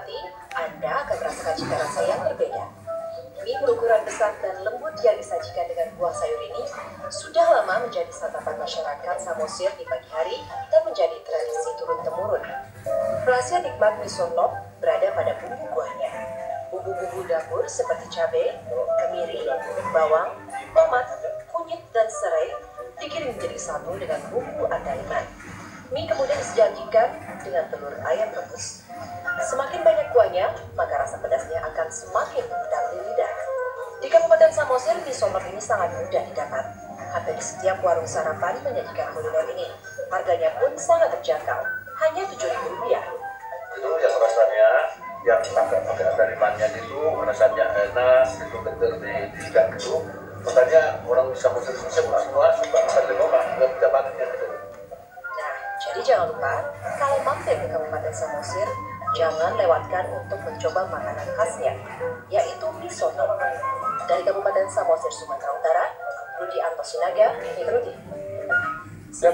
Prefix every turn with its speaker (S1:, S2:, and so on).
S1: dinikmati, Anda akan merasakan cita rasa yang berbeda. Mie berukuran besar dan lembut yang disajikan dengan buah sayur ini sudah lama menjadi santapan masyarakat Samosir di pagi hari dan menjadi tradisi turun-temurun. Rahasia nikmat Mie Sornop berada pada bumbu buahnya. Bumbu-bumbu dapur seperti cabai, kemiri, bawang, tomat, kunyit, dan serai digiling menjadi satu dengan bumbu andaliman. Mie kemudian disajikan dengan telur ayam rebus. Semakin banyak kuahnya, maka rasa pedasnya akan semakin mengendap di lidah. Di Kabupaten Samosir, Mie Sornop ini sangat mudah didapat. Hampir di setiap warung sarapan menyajikan kuliner ini. Harganya pun sangat terjangkau, hanya Rp7.000.
S2: Itu yang rasanya, yang pakai andalimannya itu rasanya enak, itu betul di ikan itu. Makanya orang Samosir semua suka andaliman, nggak bisa banget gitu.
S1: Jadi jangan lupa, kalau mampir ke Kabupaten Samosir, jangan lewatkan untuk mencoba makanan khasnya, yaitu Mie Sornop. Dari Kabupaten Samosir, Sumatera Utara, Rudi Antosinaga, Mie